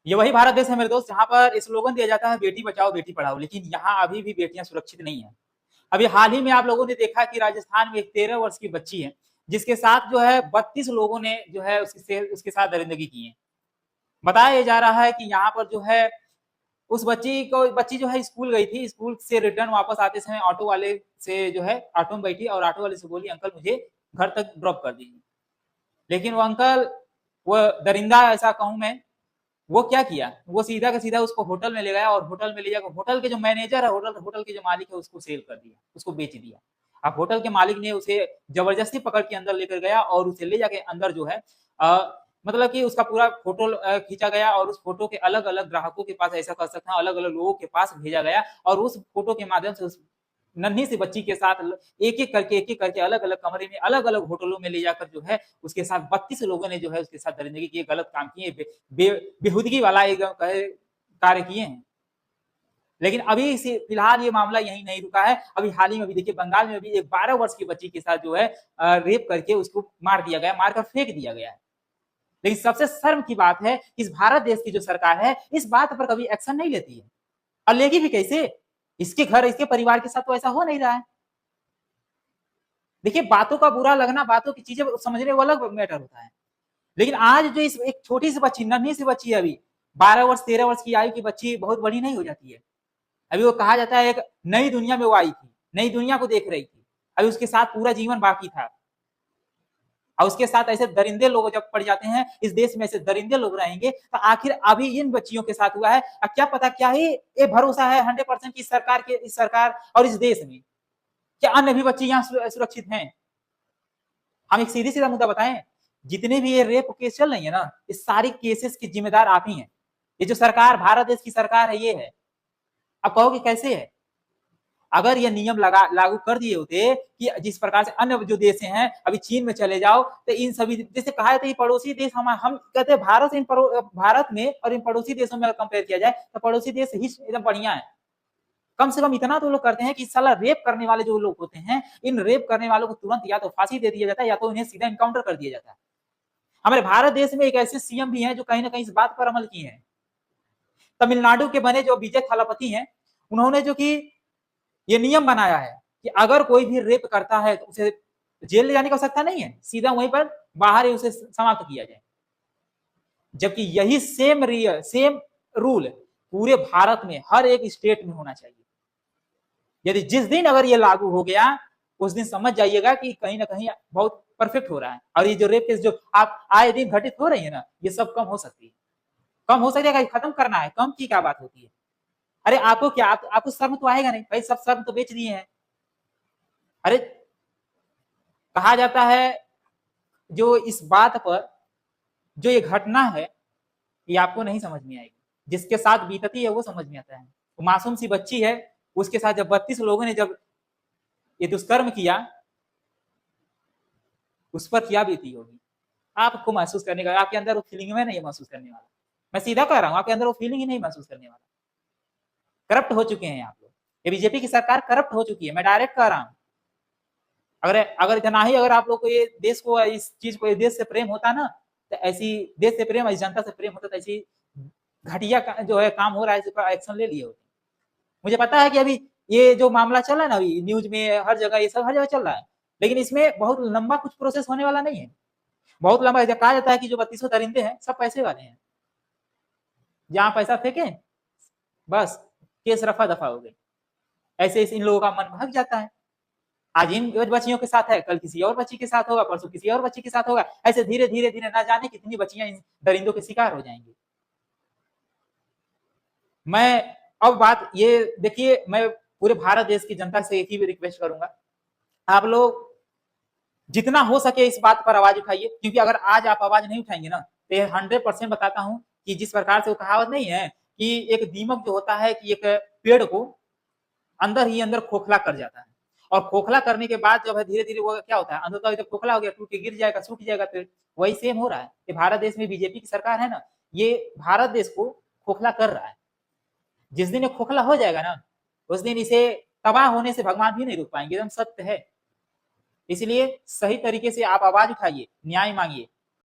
ये वही भारत देश है मेरे दोस्त, जहाँ पर स्लोगन दिया जाता है बेटी बचाओ बेटी पढ़ाओ, लेकिन यहाँ अभी भी बेटियां सुरक्षित नहीं है। अभी हाल ही में आप लोगों ने देखा कि राजस्थान में एक 13 वर्ष की बच्ची है, जिसके साथ जो है 32 लोगों ने जो है उसके साथ दरिंदगी की है। बताया जा रहा है कि यहाँ पर जो है उस बच्ची जो है स्कूल गई थी, स्कूल से रिटर्न वापस आते समय ऑटो वाले से जो है ऑटो में बैठी और ऑटो वाले से बोली अंकल मुझे घर तक ड्रॉप कर दीजिए। लेकिन वो अंकल, वो दरिंदा ऐसा कहूं मैं, वो क्या किया, वो सीधा का सीधा उसको होटल में ले गया और होटल में ले जाकर होटल के जो मैनेजर है, होटल के जो मालिक है, उसको सेल कर दिया, उसको बेच दिया। अब होटल के मालिक ने उसे जबरदस्ती पकड़ के अंदर लेकर गया और उसे ले जाके अंदर जो है मतलब कि उसका पूरा फोटो खींचा गया और उस फोटो के अलग अलग ग्राहकों के पास, ऐसा कर सकते हैं अलग अलग लोगों के पास भेजा गया और उस फोटो के माध्यम से उस नन्ही सी बच्ची के साथ एक एक करके अलग अलग कमरे में अलग अलग होटलों में ले जाकर जो है उसके साथ 32 लोगों ने जो है उसके साथ दरिंदगी की, गलत काम किए, बेहुदगी वाला एक कार्य किए हैं। लेकिन अभी फिलहाल ये मामला यही नहीं रुका है। अभी हाल ही में भी देखिए बंगाल में भी एक 12 वर्ष की बच्ची के साथ जो है रेप करके उसको मार दिया गया, मारकर फेंक दिया गया है। लेकिन सबसे शर्म की बात है, इस भारत देश की जो सरकार है इस बात पर कभी एक्शन नहीं लेती है। और लेगी भी कैसे? इसके घर, इसके परिवार के साथ तो ऐसा हो नहीं रहा है। देखिए बातों का बुरा लगना, बातों की चीजें समझने वो अलग मैटर होता है, लेकिन आज जो इस एक छोटी सी बच्ची, नन्ही सी बच्ची है, अभी 12 वर्ष 13 वर्ष की आयु की बच्ची बहुत बड़ी नहीं हो जाती है। अभी वो कहा जाता है एक नई दुनिया में वो आई थी, नई दुनिया को देख रही थी, अभी उसके साथ पूरा जीवन बाकी था। और उसके साथ ऐसे दरिंदे लोग जब पड़ जाते हैं, इस देश में ऐसे दरिंदे लोग रहेंगे, तो आखिर अभी इन बच्चियों के साथ हुआ है, क्या पता क्या ही ये भरोसा है 100% की सरकार के, इस सरकार और इस देश में, क्या अन्य भी बच्चे यहाँ सुरक्षित हैं? हम एक सीधी सीधा मुद्दा बताएं, जितने भी ये रेप केस चल रही है ना, इस सारी केसेस के जिम्मेदार आप ही हैं। ये जो सरकार, भारत देश की सरकार है, ये है। अब कहोगे कैसे है? अगर ये नियम लागू कर दिए होते कि जिस प्रकार से अन्य जो देश हैं, अभी चीन में चले जाओ तो इन सभी, जैसे कहा जाता है पड़ोसी देश, हम कहते हैं भारत से भारत में और इन पड़ोसी देशों में कंपेयर किया जाए तो पड़ोसी देश ही एकदम बढ़िया है। कम से कम इतना तो लोग करते हैं कि साला रेप करने वाले जो लोग होते हैं, इन रेप करने वालों को तुरंत या तो फांसी दे दिया जाता है या तो इन्हें सीधा इनकाउंटर कर दिया जाता है। हमारे भारत देश में एक ऐसे सीएम भी हैं जो कहीं ना कहीं इस बात पर अमल किए हैं। तमिलनाडु के बने जो विजय थालापति हैं, उन्होंने जो कि ये नियम बनाया है कि अगर कोई भी रेप करता है तो उसे जेल ले जाने की आवश्यकता नहीं है, सीधा वहीं पर बाहर ही उसे समाप्त किया जाए। जबकि यही सेम रूल पूरे भारत में हर एक स्टेट में होना चाहिए। यदि जिस दिन अगर ये लागू हो गया, उस दिन समझ जाइएगा कि कहीं ना कहीं बहुत परफेक्ट हो रहा है। और ये जो रेप केस जो आप आए दिन घटित हो रही है ना, ये सब कम हो सकती है, कम हो सकेगा। खत्म करना है, कम की क्या बात होती है? अरे आपको क्या, आपको शर्म तो आएगा नहीं भाई, सब शर्म तो बेच दिए हैं। अरे कहा जाता है जो इस बात पर जो ये घटना है, ये आपको नहीं समझ में आएगी, जिसके साथ बीतती है वो समझ में आता है। तो मासूम सी बच्ची है, उसके साथ जब 32 लोगों ने जब ये दुष्कर्म किया, उस पर क्या बीती होगी आपको महसूस करने का, आपके अंदर वो फीलिंग में नहीं महसूस करने वाला। मैं सीधा कह रहा हूं, आपके अंदर वो फीलिंग ही नहीं महसूस करने वाला। करप्ट हो चुके हैं आप लोग, ये बीजेपी की सरकार करप्ट हो चुकी है, मैं डायरेक्ट कह रहा हूं। अगर अगर इतना ही अगर आप लोग को ये देश को, इस चीज को, देश से प्रेम होता ना, तो ऐसी देश से प्रेम, इस जनता से प्रेम होता तो ऐसी घटिया जो है काम हो रहा है, इस पर एक्शन ले लिए होते। मुझे पता है कि अभी ये जो मामला चल रहा है ना, अभी न्यूज में हर जगह, ये सब हर जगह चल रहा है, लेकिन इसमें बहुत लंबा कुछ प्रोसेस होने वाला नहीं है। बहुत लंबा कहा जाता है कि जो 32 दरिंदे हैं सब पैसे वाले हैं, जहां पैसा फेंके बस केस रफा दफा हो गई। ऐसे इन लोगों का मन भग जाता है, आज इन बच्चियों के साथ है, कल किसी और बच्ची के साथ होगा, परसों किसी और बच्ची के साथ होगा, ऐसे धीरे धीरे धीरे ना जाने कितनी बच्चियां इन दरिंदों के शिकार हो जाएंगी। मैं अब बात ये देखिए, मैं पूरे भारत देश की जनता से एक ही रिक्वेस्ट करूंगा, आप लोग जितना हो सके इस बात पर आवाज उठाइए, क्योंकि अगर आज आप आवाज नहीं उठाएंगे ना, तो 100% बताता हूं कि जिस प्रकार से वो कहावत नहीं है कि एक दीमक जो होता है कि एक पेड़ को अंदर ही अंदर खोखला कर जाता है, और खोखला करने के बाद जब है धीरे धीरे वो क्या होता है, अंदर जब खोखला हो गया, टूट के गिर जाएगा, सूख जाएगा पेड़। वही सेम हो रहा है कि भारत देश में बीजेपी की सरकार है ना, ये भारत देश को खोखला कर रहा है। जिस दिन ये खोखला हो जाएगा ना, उस दिन इसे तबाह होने से भगवान भी नहीं रोक पाएंगे, एकदम सत्य है। इसलिए सही तरीके से आप आवाज उठाइए, न्याय मांगिए,